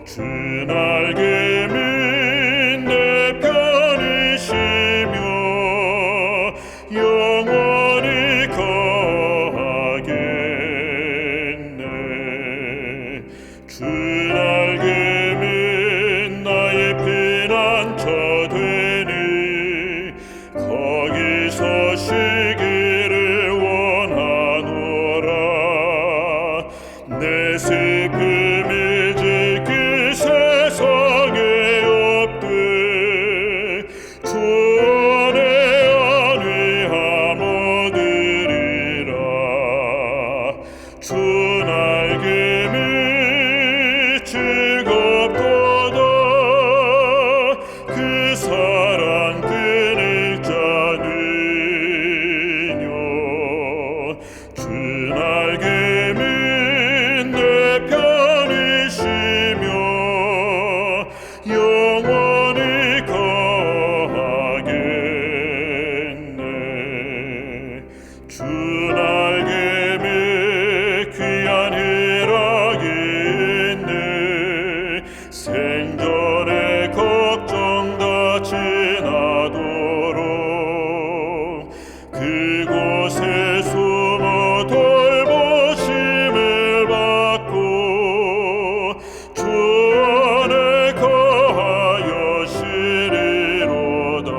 주 날개미 내 편이시며 영원히 거하겠네. 주 날개미 나의 피난처 되니 거기서 쉬기를 원하노라. 내 슬픔이 지키 세상에 없되 주 안에 안위함 얻으리라. 주 날개미 즐겁도다. 그 사랑 끊을 자는요. 주 날개미 내 편이시며 영원히 거하겠네. 주 날개미 귀한 희락이 있네. 생전에 걱정 다 지나도록 그곳에 숨어 돌보심을 받고 주 안에 거하여 쉬리로다.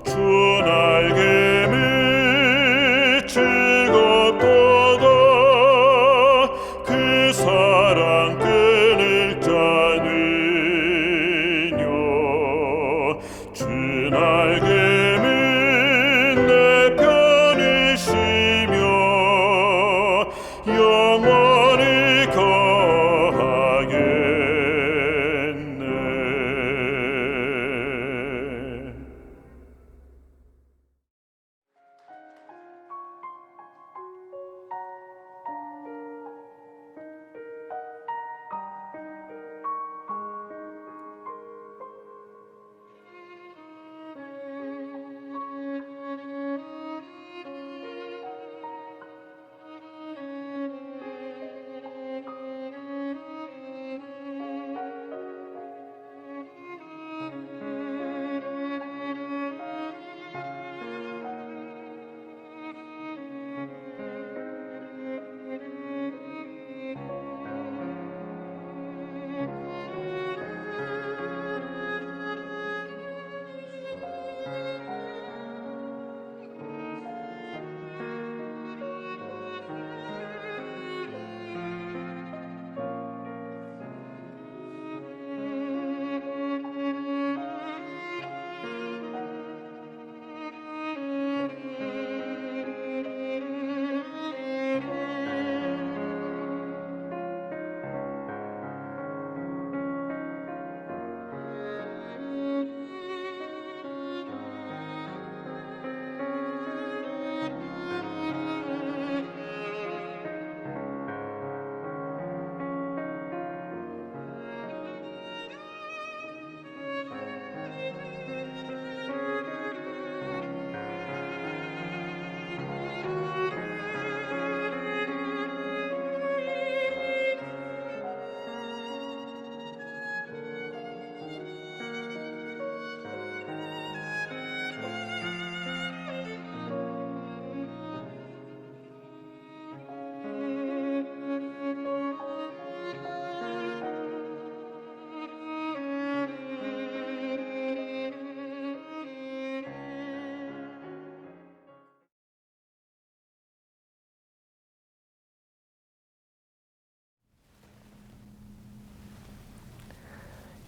주 날개미 즐겁도다. 그 사랑 끊을 자는요. 주 날개미 내 편이시며 영원히 거하겠네.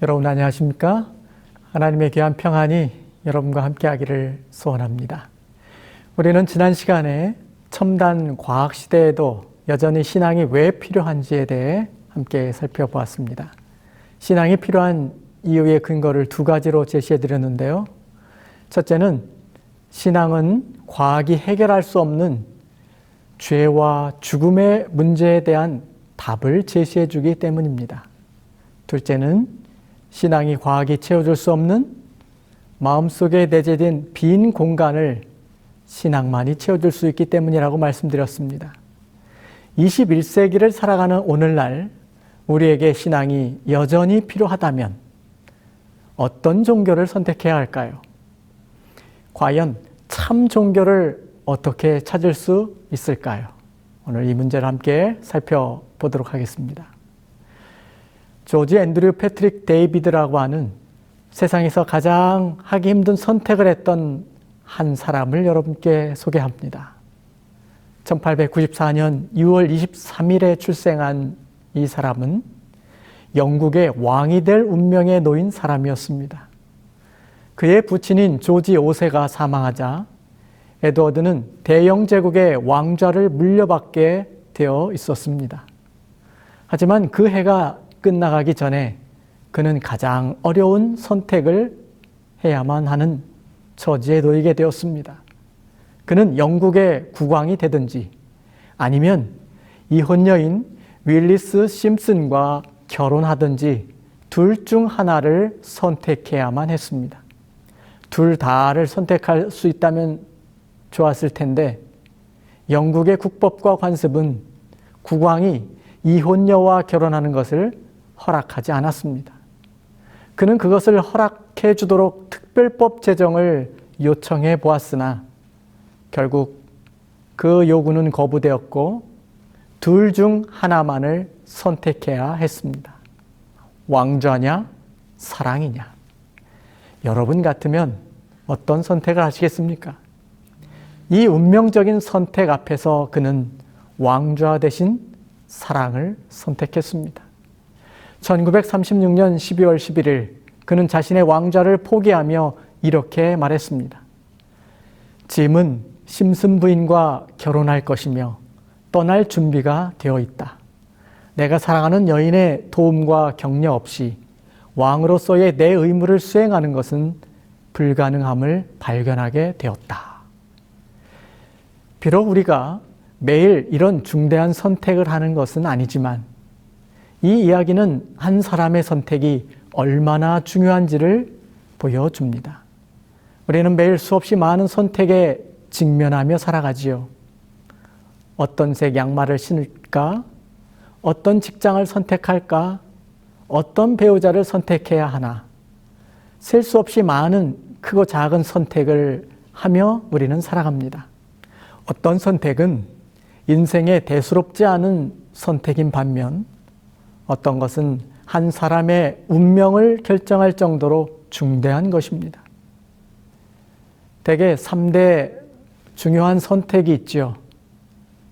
여러분 안녕하십니까? 하나님의 귀한 평안이 여러분과 함께하기를 소원합니다. 우리는 지난 시간에 첨단 과학 시대에도 여전히 신앙이 왜 필요한지에 대해 함께 살펴보았습니다. 신앙이 필요한 이유의 근거를 두 가지로 제시해 드렸는데요. 첫째는 신앙은 과학이 해결할 수 없는 죄와 죽음의 문제에 대한 답을 제시해 주기 때문입니다. 둘째는 신앙이 과학이 채워줄 수 없는 마음속에 내재된 빈 공간을 신앙만이 채워줄 수 있기 때문이라고 말씀드렸습니다. 21세기를 살아가는 오늘날 우리에게 신앙이 여전히 필요하다면 어떤 종교를 선택해야 할까요? 과연 참 종교를 어떻게 찾을 수 있을까요? 오늘 이 문제를 함께 살펴보도록 하겠습니다. 조지 앤드류 패트릭 데이비드라고 하는 세상에서 가장 하기 힘든 선택을 했던 한 사람을 여러분께 소개합니다. 1894년 6월 23일에 출생한 이 사람은 영국의 왕이 될 운명에 놓인 사람이었습니다. 그의 부친인 조지 5세가 사망하자 에드워드는 대영 제국의 왕좌를 물려받게 되어 있었습니다. 하지만 그 해가 끝나가기 전에 그는 가장 어려운 선택을 해야만 하는 처지에 놓이게 되었습니다. 그는 영국의 국왕이 되든지 아니면 이혼녀인 윌리스 심슨과 결혼하든지 둘 중 하나를 선택해야만 했습니다. 둘 다를 선택할 수 있다면 좋았을 텐데 영국의 국법과 관습은 국왕이 이혼녀와 결혼하는 것을 허락하지 않았습니다. 그는 그것을 허락해 주도록 특별법 제정을 요청해 보았으나 결국 그 요구는 거부되었고 둘 중 하나만을 선택해야 했습니다. 왕좌냐, 사랑이냐. 여러분 같으면 어떤 선택을 하시겠습니까? 이 운명적인 선택 앞에서 그는 왕좌 대신 사랑을 선택했습니다. 1936년 12월 11일 그는 자신의 왕좌를 포기하며 이렇게 말했습니다. 짐은 심슨 부인과 결혼할 것이며 떠날 준비가 되어 있다. 내가 사랑하는 여인의 도움과 격려 없이 왕으로서의 내 의무를 수행하는 것은 불가능함을 발견하게 되었다. 비록 우리가 매일 이런 중대한 선택을 하는 것은 아니지만 이 이야기는 한 사람의 선택이 얼마나 중요한지를 보여줍니다. 우리는 매일 수없이 많은 선택에 직면하며 살아가지요. 어떤 색 양말을 신을까? 어떤 직장을 선택할까? 어떤 배우자를 선택해야 하나? 셀 수 없이 많은 크고 작은 선택을 하며 우리는 살아갑니다. 어떤 선택은 인생에 대수롭지 않은 선택인 반면 어떤 것은 한 사람의 운명을 결정할 정도로 중대한 것입니다. 대개 3대 중요한 선택이 있죠.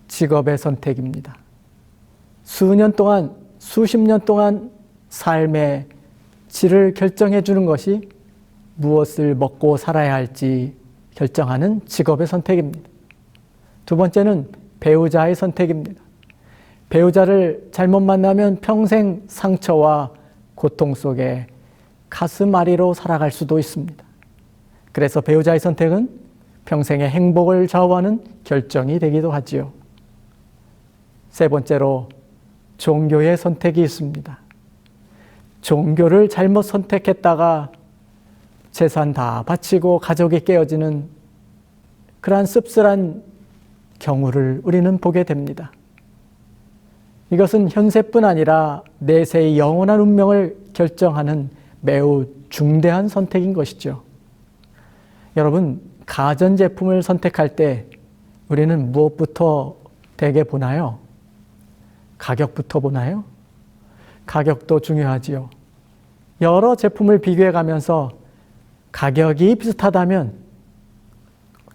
직업의 선택입니다. 수년 동안, 수십 년 동안 삶의 질을 결정해 주는 것이 무엇을 먹고 살아야 할지 결정하는 직업의 선택입니다. 두 번째는 배우자의 선택입니다. 배우자를 잘못 만나면 평생 상처와 고통 속에 가슴 아리로 살아갈 수도 있습니다. 그래서 배우자의 선택은 평생의 행복을 좌우하는 결정이 되기도 하지요. 세 번째로 종교의 선택이 있습니다. 종교를 잘못 선택했다가 재산 다 바치고 가족이 깨어지는 그러한 씁쓸한 경우를 우리는 보게 됩니다. 이것은 현세뿐 아니라 내세의 영원한 운명을 결정하는 매우 중대한 선택인 것이죠. 여러분, 가전제품을 선택할 때 우리는 무엇부터 대개 보나요? 가격부터 보나요? 가격도 중요하지요. 여러 제품을 비교해 가면서 가격이 비슷하다면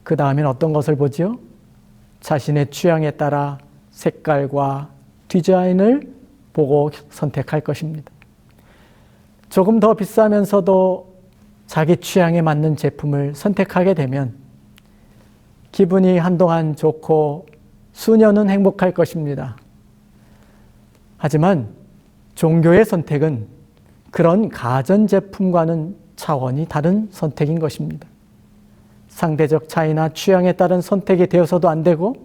그 다음엔 어떤 것을 보지요? 자신의 취향에 따라 색깔과 디자인을 보고 선택할 것입니다. 조금 더 비싸면서도 자기 취향에 맞는 제품을 선택하게 되면 기분이 한동안 좋고 수년은 행복할 것입니다. 하지만 종교의 선택은 그런 가전제품과는 차원이 다른 선택인 것입니다. 상대적 차이나 취향에 따른 선택이 되어서도 안 되고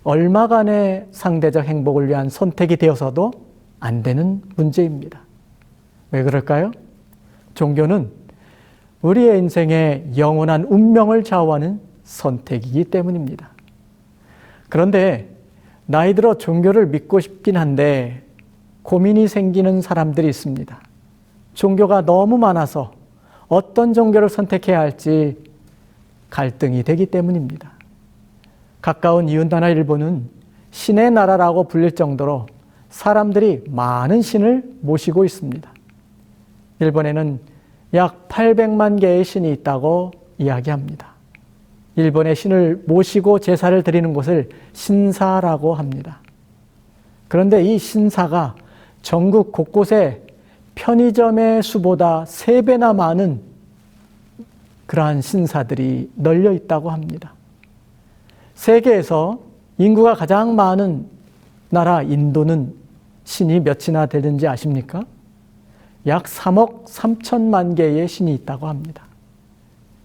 얼마간의 상대적 행복을 위한 선택이 되어서도 안 되는 문제입니다. 왜 그럴까요? 종교는 우리의 인생의 영원한 운명을 좌우하는 선택이기 때문입니다. 그런데 나이 들어 종교를 믿고 싶긴 한데 고민이 생기는 사람들이 있습니다. 종교가 너무 많아서 어떤 종교를 선택해야 할지 갈등이 되기 때문입니다. 가까운 이웃나라 일본은 신의 나라라고 불릴 정도로 사람들이 많은 신을 모시고 있습니다. 일본에는 약 800만 개의 신이 있다고 이야기합니다. 일본의 신을 모시고 제사를 드리는 곳을 신사라고 합니다. 그런데 이 신사가 전국 곳곳에 편의점의 수보다 3배나 많은 그러한 신사들이 널려 있다고 합니다. 세계에서 인구가 가장 많은 나라 인도는 신이 몇이나 되는지 아십니까? 약 3억 3천만 개의 신이 있다고 합니다.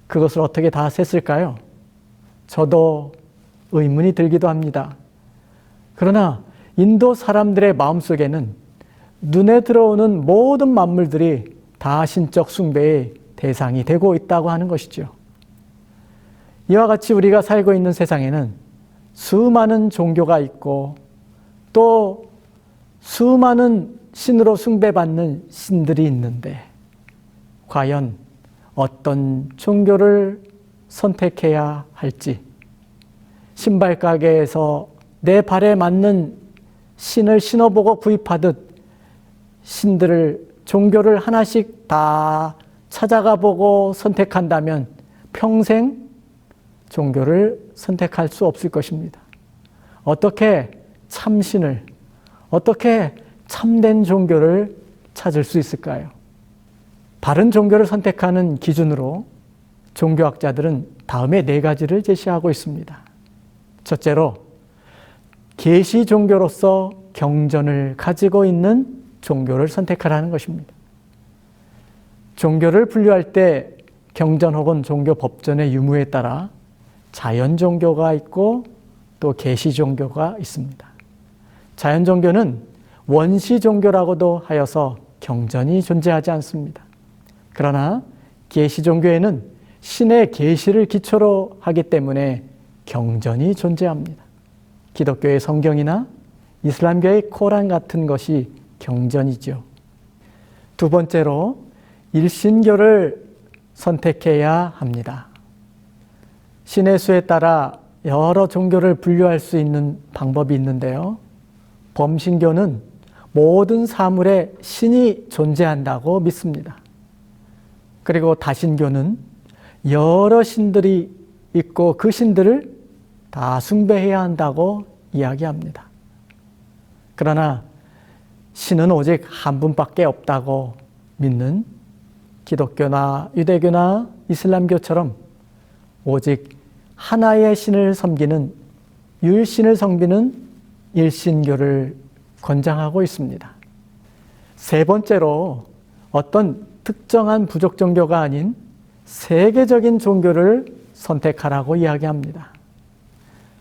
그것을 어떻게 다 셌을까요? 저도 의문이 들기도 합니다. 그러나 인도 사람들의 마음속에는 눈에 들어오는 모든 만물들이 다 신적 숭배의 대상이 되고 있다고 하는 것이죠. 이와 같이 우리가 살고 있는 세상에는 수많은 종교가 있고 또 수많은 신으로 숭배받는 신들이 있는데 과연 어떤 종교를 선택해야 할지, 신발 가게에서 내 발에 맞는 신을 신어보고 구입하듯 신들을, 종교를 하나씩 다 찾아가 보고 선택한다면 평생 종교를 선택할 수 없을 것입니다. 어떻게 참신을, 어떻게 참된 종교를 찾을 수 있을까요? 바른 종교를 선택하는 기준으로 종교학자들은 다음에 4가지를 제시하고 있습니다. 첫째로, 계시 종교로서 경전을 가지고 있는 종교를 선택하라는 것입니다. 종교를 분류할 때 경전 혹은 종교 법전의 유무에 따라 자연 종교가 있고 또 계시 종교가 있습니다. 자연 종교는 원시 종교라고도 하여서 경전이 존재하지 않습니다. 그러나 계시 종교에는 신의 계시를 기초로 하기 때문에 경전이 존재합니다. 기독교의 성경이나 이슬람교의 코란 같은 것이 경전이죠. 두 번째로 일신교를 선택해야 합니다. 신의 수에 따라 여러 종교를 분류할 수 있는 방법이 있는데요. 범신교는 모든 사물에 신이 존재한다고 믿습니다. 그리고 다신교는 여러 신들이 있고 그 신들을 다 숭배해야 한다고 이야기합니다. 그러나 신은 오직 한 분밖에 없다고 믿는 기독교나 유대교나 이슬람교처럼 오직 하나의 신을 섬기는, 유일신을 섬기는 일신교를 권장하고 있습니다. 세 번째로 어떤 특정한 부족 종교가 아닌 세계적인 종교를 선택하라고 이야기합니다.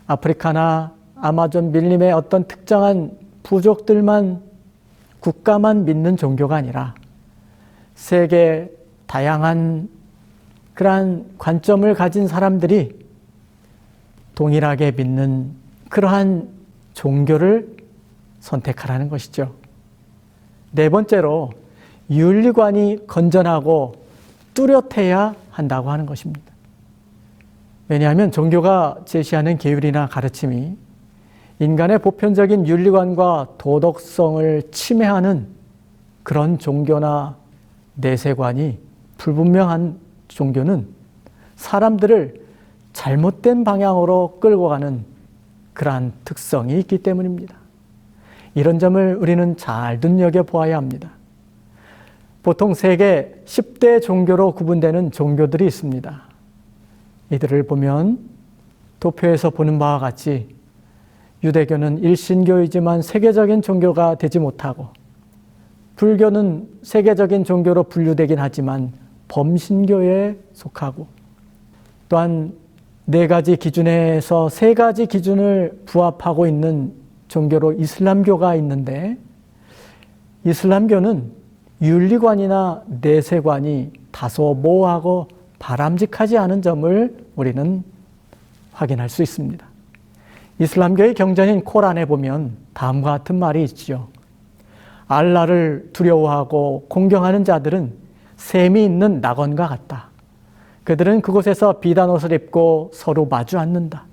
아프리카나 아마존 밀림의 어떤 특정한 부족들만, 국가만 믿는 종교가 아니라 세계 다양한 그러한 관점을 가진 사람들이 동일하게 믿는 그러한 종교를 선택하라는 것이죠. 네 번째로 윤리관이 건전하고 뚜렷해야 한다고 하는 것입니다. 왜냐하면 종교가 제시하는 계율이나 가르침이 인간의 보편적인 윤리관과 도덕성을 침해하는 그런 종교나 내세관이 불분명한 종교는 사람들을 잘못된 방향으로 끌고 가는 그러한 특성이 있기 때문입니다. 이런 점을 우리는 잘 눈여겨보아야 합니다. 보통 세계 10대 종교로 구분되는 종교들이 있습니다. 이들을 보면 도표에서 보는 바와 같이 유대교는 일신교이지만 세계적인 종교가 되지 못하고, 불교는 세계적인 종교로 분류되긴 하지만 범신교에 속하고, 또한 4가지 기준에서 3가지 기준을 부합하고 있는 종교로 이슬람교가 있는데, 이슬람교는 윤리관이나 내세관이 다소 모호하고 바람직하지 않은 점을 우리는 확인할 수 있습니다. 이슬람교의 경전인 코란에 보면 다음과 같은 말이 있죠. 알라를 두려워하고 공경하는 자들은 샘이 있는 낙원과 같다. 그들은 그곳에서 비단 옷을 입고 서로 마주 앉는다.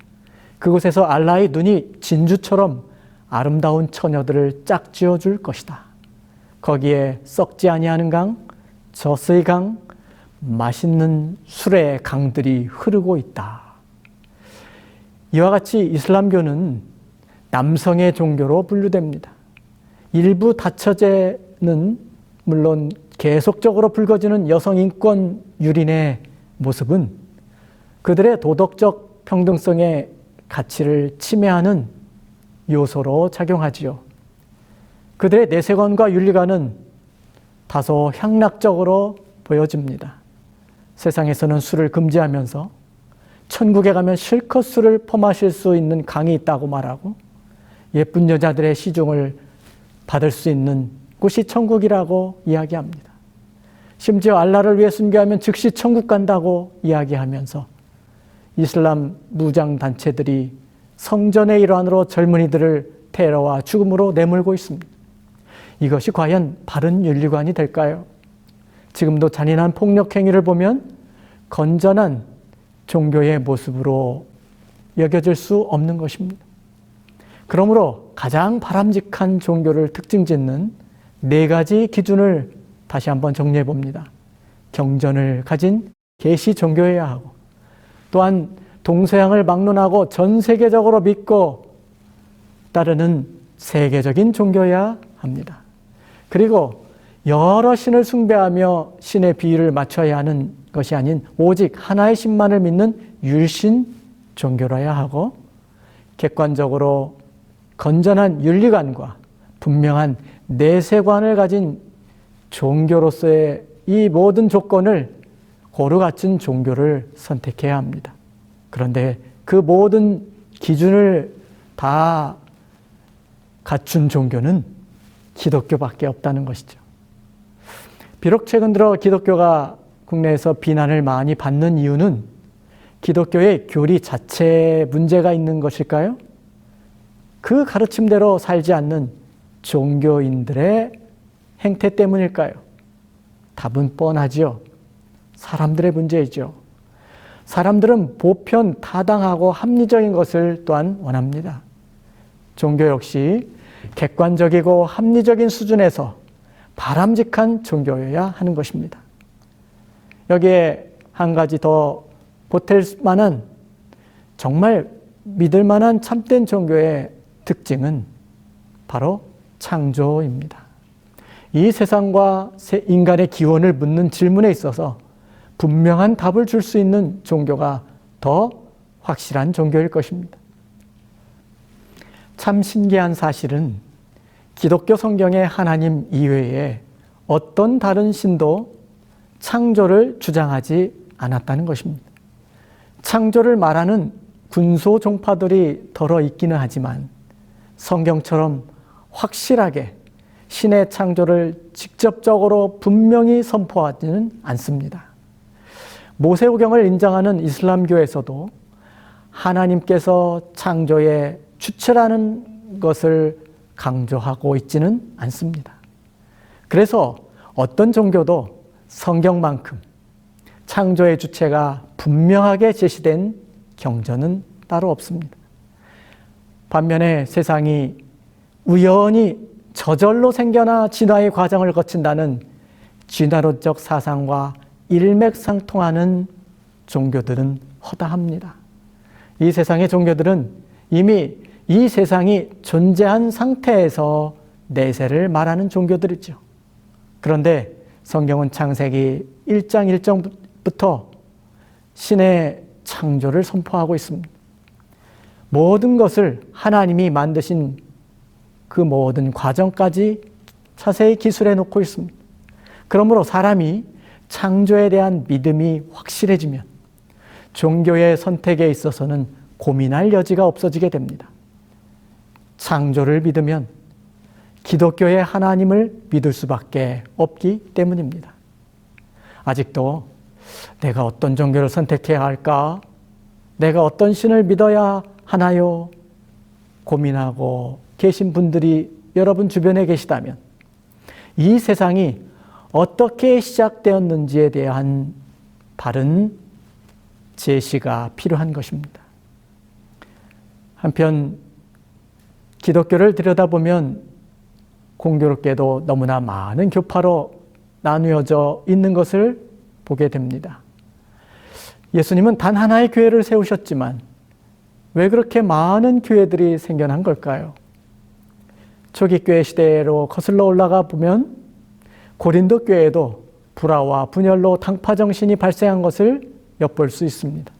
그곳에서 알라의 눈이 진주처럼 아름다운 처녀들을 짝지어 줄 것이다. 거기에 썩지 아니하는 강, 젖의 강, 맛있는 술의 강들이 흐르고 있다. 이와 같이 이슬람교는 남성의 종교로 분류됩니다. 일부 다처제는 물론 계속적으로 불거지는 여성 인권 유린의 모습은 그들의 도덕적 평등성의 가치를 침해하는 요소로 작용하지요. 그들의 내세관과 윤리관은 다소 향락적으로 보여집니다. 세상에서는 술을 금지하면서 천국에 가면 실컷 술을 퍼마실 수 있는 강이 있다고 말하고 예쁜 여자들의 시중을 받을 수 있는 곳이 천국이라고 이야기합니다. 심지어 알라를 위해 순교하면 즉시 천국 간다고 이야기하면서 이슬람 무장단체들이 성전의 일환으로 젊은이들을 테러와 죽음으로 내몰고 있습니다. 이것이 과연 바른 윤리관이 될까요? 지금도 잔인한 폭력 행위를 보면 건전한 종교의 모습으로 여겨질 수 없는 것입니다. 그러므로 가장 바람직한 종교를 특징짓는 4가지 기준을 다시 한번 정리해 봅니다. 경전을 가진 계시 종교여야 하고, 또한 동서양을 막론하고 전 세계적으로 믿고 따르는 세계적인 종교여야 합니다. 그리고 여러 신을 숭배하며 신의 비유를 맞춰야 하는 것이 아닌 오직 하나의 신만을 믿는 율신 종교라야 하고, 객관적으로 건전한 윤리관과 분명한 내세관을 가진 종교로서의 이 모든 조건을 고루 갖춘 종교를 선택해야 합니다. 그런데 그 모든 기준을 다 갖춘 종교는 기독교밖에 없다는 것이죠. 비록 최근 들어 기독교가 국내에서 비난을 많이 받는 이유는 기독교의 교리 자체에 문제가 있는 것일까요? 그 가르침대로 살지 않는 종교인들의 행태 때문일까요? 답은 뻔하지요. 사람들의 문제이죠. 사람들은 보편, 타당하고 합리적인 것을 또한 원합니다. 종교 역시 객관적이고 합리적인 수준에서 바람직한 종교여야 하는 것입니다. 여기에 한 가지 더 보탤 만한, 정말 믿을 만한 참된 종교의 특징은 바로 창조입니다. 이 세상과 인간의 기원을 묻는 질문에 있어서 분명한 답을 줄 수 있는 종교가 더 확실한 종교일 것입니다. 참 신기한 사실은 기독교 성경의 하나님 이외에 어떤 다른 신도 창조를 주장하지 않았다는 것입니다. 창조를 말하는 군소 종파들이 덜어 있기는 하지만 성경처럼 확실하게 신의 창조를 직접적으로 분명히 선포하지는 않습니다. 모세오경을 인정하는 이슬람교에서도 하나님께서 창조의 주체라는 것을 강조하고 있지는 않습니다. 그래서 어떤 종교도 성경만큼 창조의 주체가 분명하게 제시된 경전은 따로 없습니다. 반면에 세상이 우연히 저절로 생겨나 진화의 과정을 거친다는 진화론적 사상과 일맥상통하는 종교들은 허다합니다. 이 세상의 종교들은 이미 이 세상이 존재한 상태에서 내세를 말하는 종교들이죠. 그런데 성경은 창세기 1장 1절부터 신의 창조를 선포하고 있습니다. 모든 것을 하나님이 만드신 그 모든 과정까지 자세히 기술해 놓고 있습니다. 그러므로 사람이 창조에 대한 믿음이 확실해지면 종교의 선택에 있어서는 고민할 여지가 없어지게 됩니다. 창조를 믿으면 기독교의 하나님을 믿을 수밖에 없기 때문입니다. 아직도 내가 어떤 종교를 선택해야 할까? 내가 어떤 신을 믿어야 하나요? 고민하고 계신 분들이 여러분 주변에 계시다면 이 세상이 어떻게 시작되었는지에 대한 바른 제시가 필요한 것입니다. 한편 기독교를 들여다보면 공교롭게도 너무나 많은 교파로 나누어져 있는 것을 보게 됩니다. 예수님은 단 하나의 교회를 세우셨지만 왜 그렇게 많은 교회들이 생겨난 걸까요? 초기 교회 시대로 거슬러 올라가 보면 고린도 교회에도 불화와 분열로 당파 정신이 발생한 것을 엿볼 수 있습니다.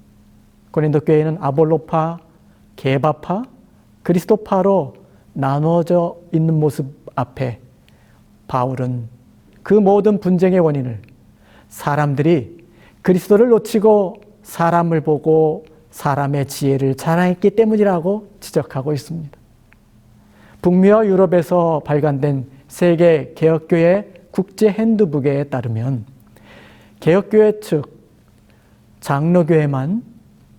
고린도 교회는 아볼로파, 게바파, 그리스도파로 나누어져 있는 모습 앞에 바울은 그 모든 분쟁의 원인을 사람들이 그리스도를 놓치고 사람을 보고 사람의 지혜를 자랑했기 때문이라고 지적하고 있습니다. 북미와 유럽에서 발간된 세계 개혁교회 국제 핸드북에 따르면 개혁교회 측 장로교회만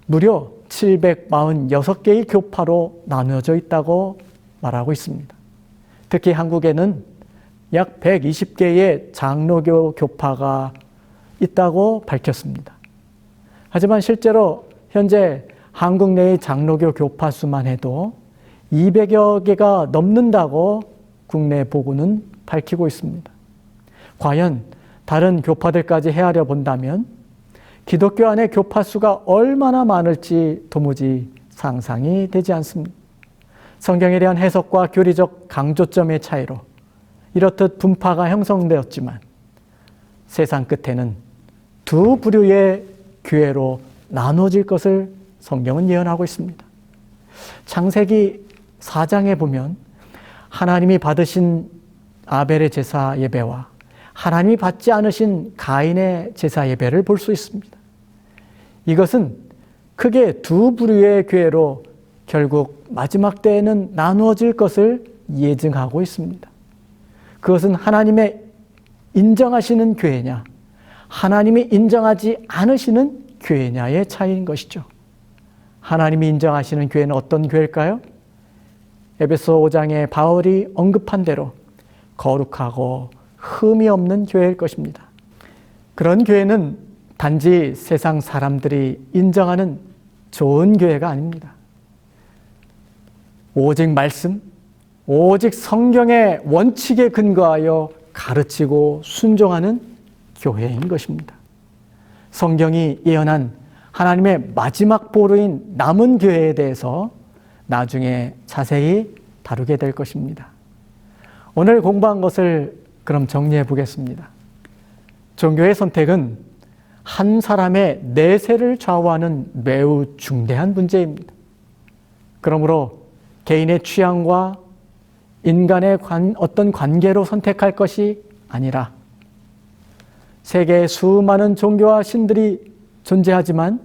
무려 746개의 교파로 나누어져 있다고 말하고 있습니다. 특히 한국에는 약 120개의 장로교 교파가 있다고 밝혔습니다. 하지만 실제로 현재 한국 내의 장로교 교파 수만 해도 200여 개가 넘는다고 국내 보고는 밝히고 있습니다. 과연 다른 교파들까지 헤아려 본다면 기독교 안의 교파 수가 얼마나 많을지 도무지 상상이 되지 않습니다. 성경에 대한 해석과 교리적 강조점의 차이로 이렇듯 분파가 형성되었지만 세상 끝에는 두 부류의 교회로 나눠질 것을 성경은 예언하고 있습니다. 창세기 4장에 보면 하나님이 받으신 아벨의 제사 예배와 하나님이 받지 않으신 가인의 제사 예배를 볼 수 있습니다. 이것은 크게 두 부류의 교회로 결국 마지막 때에는 나누어질 것을 예증하고 있습니다. 그것은 하나님의 인정하시는 교회냐, 하나님이 인정하지 않으시는 교회냐의 차이인 것이죠. 하나님이 인정하시는 교회는 어떤 교회일까요? 에베소 5장에 바울이 언급한 대로 거룩하고 흠이 없는 교회일 것입니다. 그런 교회는 단지 세상 사람들이 인정하는 좋은 교회가 아닙니다. 오직 말씀, 오직 성경의 원칙에 근거하여 가르치고 순종하는 교회인 것입니다. 성경이 예언한 하나님의 마지막 보루인 남은 교회에 대해서 나중에 자세히 다루게 될 것입니다. 오늘 공부한 것을 그럼 정리해 보겠습니다. 종교의 선택은 한 사람의 내세를 좌우하는 매우 중대한 문제입니다. 그러므로 개인의 취향과 인간의 어떤 관계로 선택할 것이 아니라 세계에 수많은 종교와 신들이 존재하지만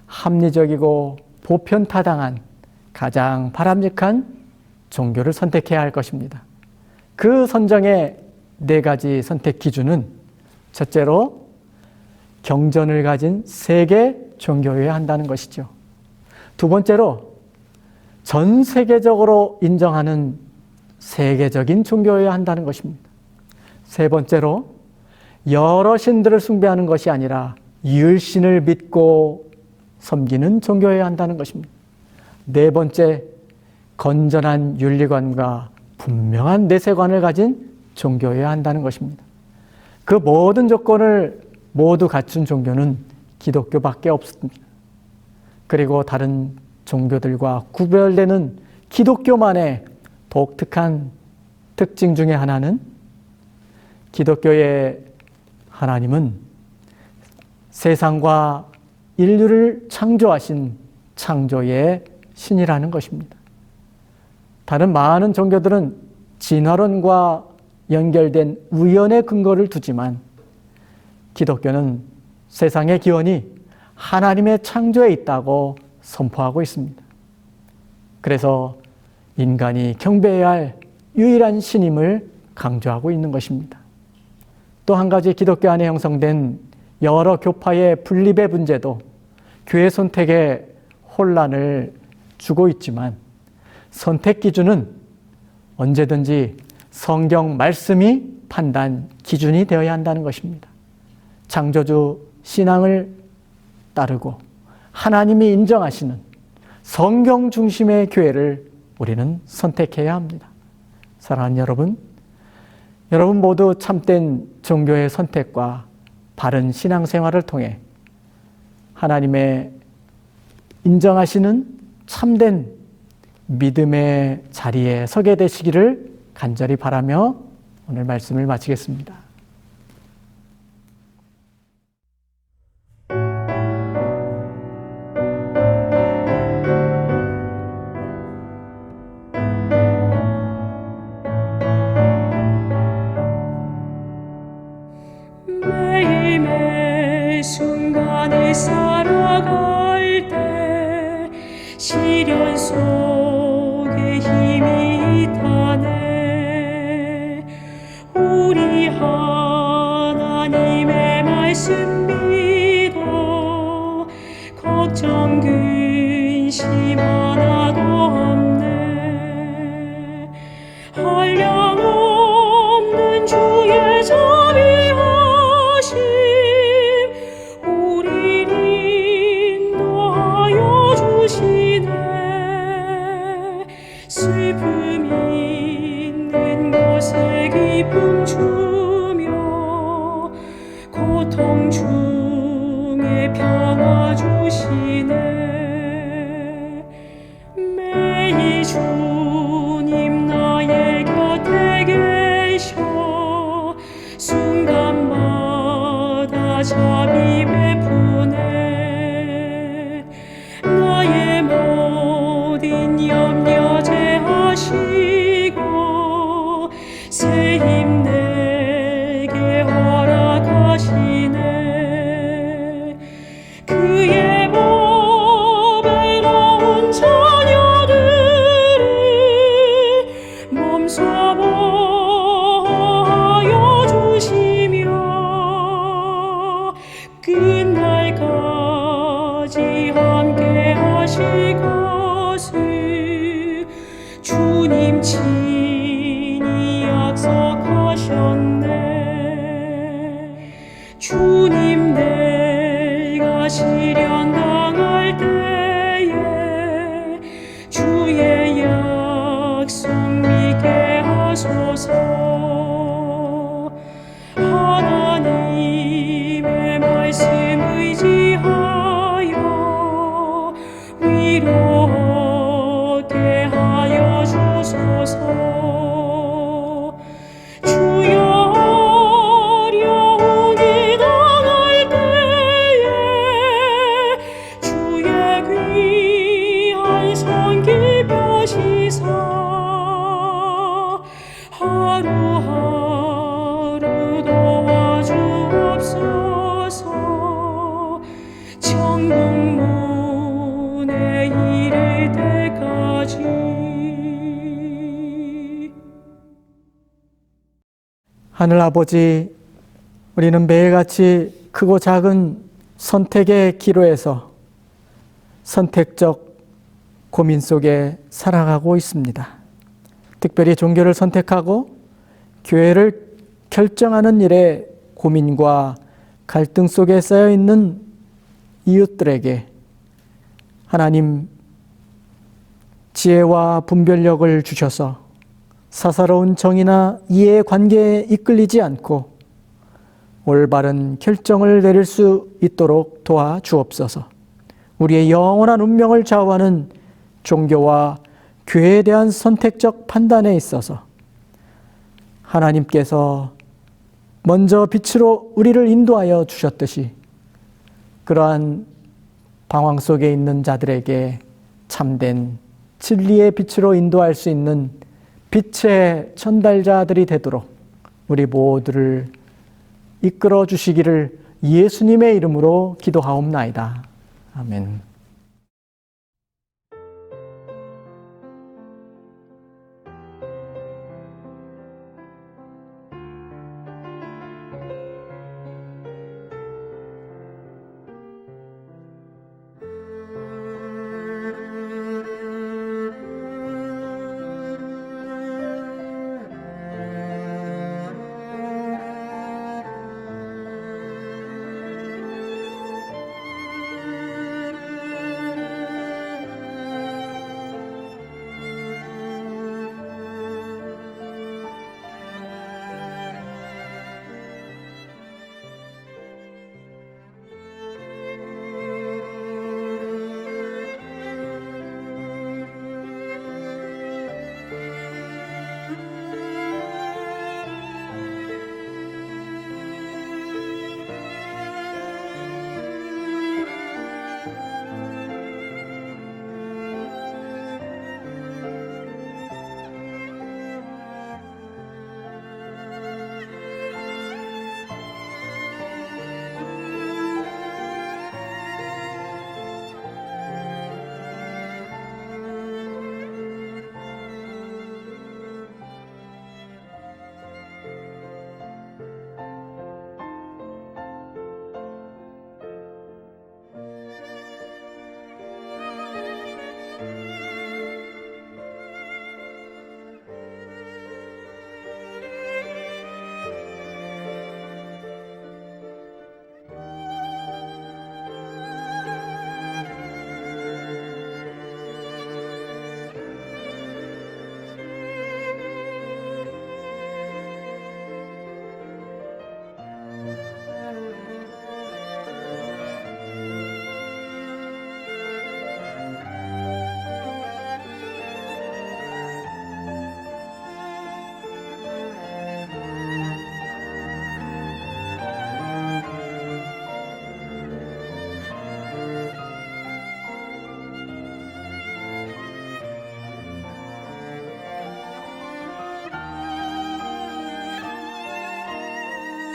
합리적이고 보편타당한 가장 바람직한 종교를 선택해야 할 것입니다. 그 선정의 4가지 선택 기준은 첫째로 경전을 가진 세계 종교여야 한다는 것이죠. 두 번째로 전 세계적으로 인정하는 세계적인 종교여야 한다는 것입니다. 세 번째로 여러 신들을 숭배하는 것이 아니라 유일신을 믿고 섬기는 종교여야 한다는 것입니다. 네 번째, 건전한 윤리관과 분명한 내세관을 가진 종교여야 한다는 것입니다. 그 모든 조건을 모두 갖춘 종교는 기독교밖에 없습니다. 그리고 다른 종교들과 구별되는 기독교만의 독특한 특징 중에 하나는 기독교의 하나님은 세상과 인류를 창조하신 창조의 신이라는 것입니다. 다른 많은 종교들은 진화론과 연결된 우연의 근거를 두지만 기독교는 세상의 기원이 하나님의 창조에 있다고 선포하고 있습니다. 그래서 인간이 경배해야 할 유일한 신임을 강조하고 있는 것입니다. 또 한 가지 기독교 안에 형성된 여러 교파의 분립의 문제도 교회 선택에 혼란을 주고 있지만 선택 기준은 언제든지 성경 말씀이 판단 기준이 되어야 한다는 것입니다. 창조주 신앙을 따르고 하나님이 인정하시는 성경 중심의 교회를 우리는 선택해야 합니다. 사랑하는 여러분, 여러분 모두 참된 종교의 선택과 바른 신앙생활을 통해 하나님의 인정하시는 참된 믿음의 자리에 서게 되시기를 간절히 바라며 오늘 말씀을 마치겠습니다. 매일매일 순간을 살아갈 때 시련 속에 힘이 있다네. 우리 하나님의 말씀 믿어 걱정 근심 하나도 없네. 한량없는 주의 자비하심 우리를 인도하여 주시네. 슬픔 있는 곳에 기쁨 주며 고통 중에 평화 주시네. 매일 주님 나의 곁에 계셔 순간마다 자비 베푸네. 나의 모든 염려 제하시고 새 힘 내게 허락하시네. 그의 보배로운 자녀들을 몸소 보호하여 주시며 끝날까지 함께 하실 것을 주님 친히 약속하셨네. 주님 내가 시련 당할 때에 주의 약속 믿게 하소서. 하나님의 말씀 의지하여 위로 얻게 하여 주소서. 주여 어려움이 당할 때에 주의 귀한 손길 펴시사 하루하루 도와주옵소서. 천국 문에 이를 때까지. 하늘아버지, 우리는 매일같이 크고 작은 선택의 기로에서 선택적 고민 속에 살아가고 있습니다. 특별히 종교를 선택하고 교회를 결정하는 일에 고민과 갈등 속에 쌓여 있는 이웃들에게 하나님 지혜와 분별력을 주셔서 사사로운 정의나 이해의 관계에 이끌리지 않고 올바른 결정을 내릴 수 있도록 도와주옵소서. 우리의 영원한 운명을 좌우하는 종교와 교회에 대한 선택적 판단에 있어서 하나님께서 먼저 빛으로 우리를 인도하여 주셨듯이 그러한 방황 속에 있는 자들에게 참된 진리의 빛으로 인도할 수 있는 빛의 전달자들이 되도록 우리 모두를 이끌어 주시기를 예수님의 이름으로 기도하옵나이다. 아멘.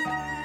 주